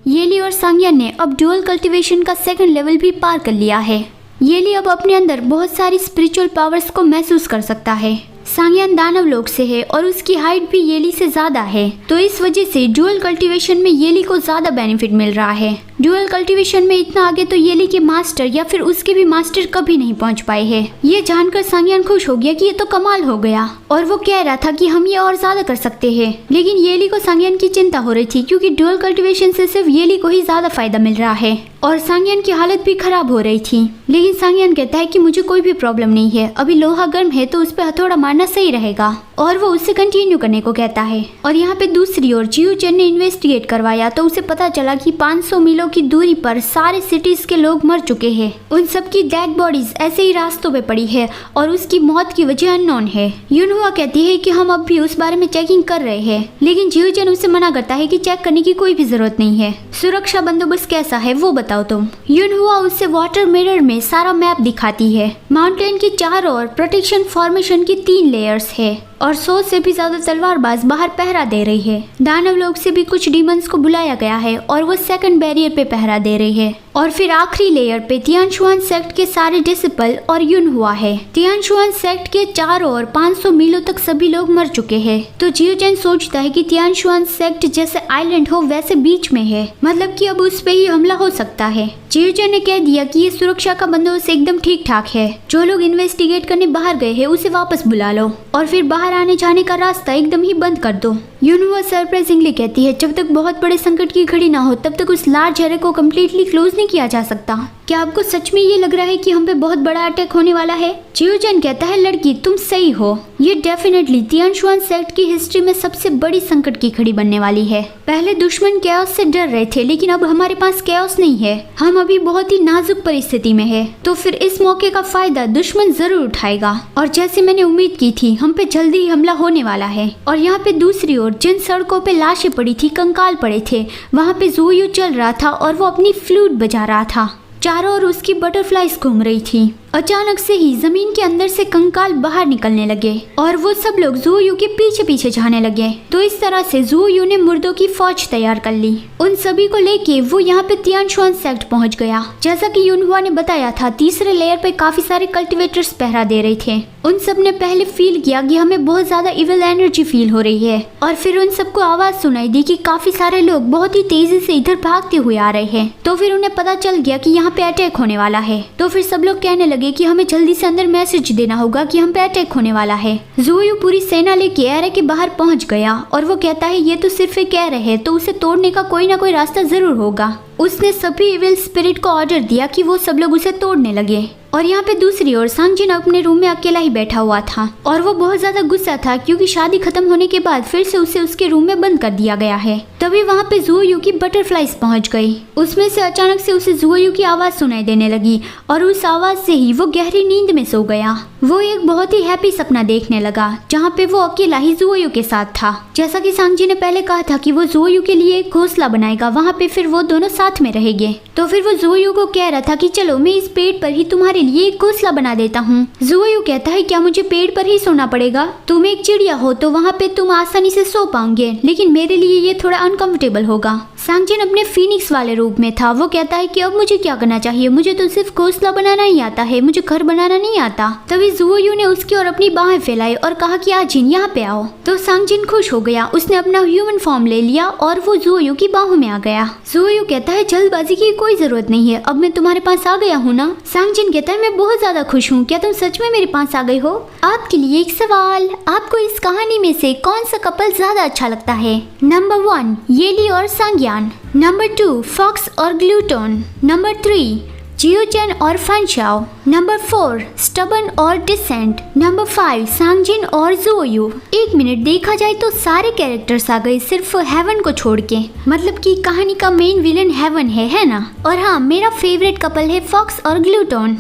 येली और सांगयान ने अब ड्यूअल कल्टीवेशन का सेकंड लेवल भी पार कर लिया है। येली अब अपने अंदर बहुत सारी स्पिरिचुअल पावर्स को महसूस कर सकता है। सांगयान दानव लोक से है और उसकी हाइट भी येली से ज्यादा है, तो इस वजह से ड्यूअल कल्टीवेशन में येली को ज्यादा बेनिफिट मिल रहा है। ड्यूअल कल्टीवेशन में इतना आगे तो येली के मास्टर या फिर उसके भी मास्टर कभी नहीं पहुंच पाए हैं। ये जानकर सांगयान खुश हो गया कि ये तो कमाल हो गया, और वो कह रहा था कि हम ये और ज्यादा कर सकते हैं। लेकिन येली को सांगयान की चिंता हो रही थी, क्योंकि ड्यूअल कल्टीवेशन से सिर्फ येली को ही ज्यादा फायदा मिल रहा है और सांगयान की हालत भी खराब हो रही थी। लेकिन सांगयान कहता है कि मुझे कोई भी प्रॉब्लम नहीं है, अभी लोहा गर्म है तो उस पर हथौड़ा मारना सही रहेगा, और वो उससे कंटिन्यू करने को कहता है। और यहाँ पे दूसरी ओर जियो चेन ने इन्वेस्टिगेट करवाया तो उसे पता चला कि 500 मीलों की दूरी पर सारे सिटीज के लोग मर चुके हैं। उन सबकी डेड बॉडीज ऐसे ही रास्तों पे पड़ी है और उसकी मौत की वजह अननोन है। यूनहुआ कहती है कि हम अब भी उस बारे में चेकिंग कर रहे हैं, लेकिन जियो चेन उसे मना करता है कि चेक करने की कोई भी जरूरत नहीं है। सुरक्षा बंदोबस्त कैसा है वो बताओ तुम। यूनहुआ उससे वाटर मिरर में सारा मैप दिखाती है। माउंटेन के चारों ओर प्रोटेक्शन फॉर्मेशन की 3 लेयर्स है और 100 से भी ज्यादा तलवारबाज बाहर पहरा दे रही है। दानव लोग से भी कुछ डीमंस को बुलाया गया है और वो सेकंड बैरियर पे पहरा दे रही है। और फिर आखिरी लेयर पे तियानशुआन सेक्ट के सारे डिसिपल और यूनहुआ है। तियानशुआन सेक्ट के चारों ओर 500 मीलों तक सभी लोग मर चुके हैं। तो जियो चेन सोचता है कि तियानशुआन सेक्ट जैसे आइलैंड हो वैसे बीच में है, मतलब कि अब उस पे ही हमला हो सकता है। जियो चेन ने कह दिया कि ये सुरक्षा का बंदोबस्त एकदम ठीक ठाक है, जो लोग इन्वेस्टिगेट करने बाहर गए हैं उसे वापस बुला लो और फिर बाहर आने जाने का रास्ता एकदम ही बंद कर दो। यूनहुआ सरप्राइजिंगली कहती है जब तक बहुत बड़े संकट की घड़ी ना हो तब तक उस लार्ज एरे को कम्प्लीटली क्लोज नहीं किया जा सकता। क्या आपको सच में ये लग रहा है कि हम पे बहुत बड़ा अटैक होने वाला है? जियो चेन कहता है लड़की तुम सही हो, ये डेफिनेटली तियानशुआन सेक्ट की हिस्ट्री में सबसे बड़ी संकट की घड़ी बनने वाली है। पहले दुश्मन कैओस से डर रहे थे, लेकिन अब हमारे पास कैओस नहीं है, हम अभी बहुत ही नाजुक परिस्थिति में है। तो फिर इस मौके का फायदा दुश्मन जरूर उठाएगा और जैसे मैंने उम्मीद की थी हम पे जल्दी ही हमला होने वाला है। और यहाँ पे दूसरी ओर जिन सड़कों पे लाशें पड़ी थी, कंकाल पड़े थे, वहाँ पे ज़ोयू चल रहा था और वो अपनी फ्लूट बजा रहा था। चारों ओर उसकी बटरफ्लाइज घूम रही थी। अचानक से ही जमीन के अंदर से कंकाल बाहर निकलने लगे और वो सब लोग ज़ोयू के पीछे पीछे जाने लगे। तो इस तरह से ज़ोयू ने मुर्दों की फौज तैयार कर ली। उन सभी को लेके वो यहाँ पे तियानशुआन सेक्ट पहुंच गया। जैसा कि यूनहुआ ने बताया था, तीसरे लेयर पे काफी सारे कल्टिवेटर्स पहरा दे रहे थे। उन सब ने पहले फील किया कि हमें बहुत ज्यादा इविल एनर्जी फील हो रही है, और फिर उन सबको आवाज सुनाई दी कि काफी सारे लोग बहुत ही तेजी से इधर भागते हुए आ रहे हैं। तो फिर उन्हें पता चल गया कि यहाँ पे अटैक होने वाला है। तो फिर सब लोग कहने लगे कि हमें जल्दी से अंदर मैसेज देना होगा कि हम पे अटैक होने वाला है। ज़ोयू पूरी सेना लेके एरे के बाहर पहुंच गया और वो कहता है ये तो सिर्फ एक एरे है, तो उसे तोड़ने का कोई ना कोई रास्ता जरूर होगा। उसने सभी इविल स्पिरिट को ऑर्डर दिया कि वो सब लोग उसे तोड़ने लगे। और यहाँ पे दूसरी ओर सांगजिन अपने रूम में अकेला ही बैठा हुआ था और वो बहुत ज्यादा गुस्सा था, क्योंकि शादी खत्म होने के बाद फिर से उसे उसके रूम में बंद कर दिया गया है। तभी वहाँ पे ज़ोयू की बटरफ्लाइज पहुँच गई। उसमें से अचानक से उसे ज़ोयू की आवाज सुनाई देने लगी और उस आवाज से ही वो गहरी नींद में सो गया। वो एक बहुत ही हैप्पी सपना देखने लगा, जहाँ पे वो अकेला ही ज़ोयू के साथ था। जैसा कि सांगजिन ने पहले कहा था कि वो ज़ोयू के लिए एक घोंसला बनाएगा, वहाँ पे फिर वो दोनों साथ में रहेंगे। तो फिर वो ज़ोयू को कह रहा था कि चलो मैं इस पेड़ पर ही तुम्हारे लिए एक घोंसला बना देता हूँ। ज़ोयू कहता है क्या मुझे पेड़ पर ही सोना पड़ेगा? तुम एक चिड़िया हो तो वहाँ पे तुम आसानी से सो पाओगे, लेकिन मेरे लिए ये थोड़ा अनकंफर्टेबल होगा। सांगजिन अपने फीनिक्स वाले रूप में था। वो कहता है कि अब मुझे क्या करना चाहिए, मुझे तो सिर्फ घोंसला बनाना ही आता है, मुझे घर बनाना नहीं आता। तभी ज़ोयू ने उसकी ओर अपनी बाहें फैलाई और कहा कि आजिन यहाँ पे आओ। तो सांगजिन खुश हो गया, उसने अपना ह्यूमन फॉर्म ले लिया और वो ज़ोयू की बाहों में आ गया। ज़ोयू कहता है जल्दबाजी की कोई जरूरत नहीं है, अब मैं तुम्हारे पास आ गया हूँ ना। सांगजिन कहता है मैं बहुत ज्यादा खुश हूँ, क्या तुम सच में मेरे पास आ गए हो? आपके लिए एक सवाल, आपको इस कहानी में से कौन सा कपल ज्यादा अच्छा लगता है? नंबर 1 येली और सांगयान, नंबर 2 फॉक्स और ग्लूटोन, नंबर 3 जियो चेन और फनशाओ, नंबर 4 स्टबन और डिसेंट, नंबर 5 सांगजिन और ज़ोयू। एक मिनट, देखा जाए तो सारे कैरेक्टर्स आ गए सिर्फ हेवन को छोड़ के, मतलब कि कहानी का मेन विलन हेवन है ना। और हाँ, मेरा फेवरेट कपल है फॉक्स और ग्लूटोन।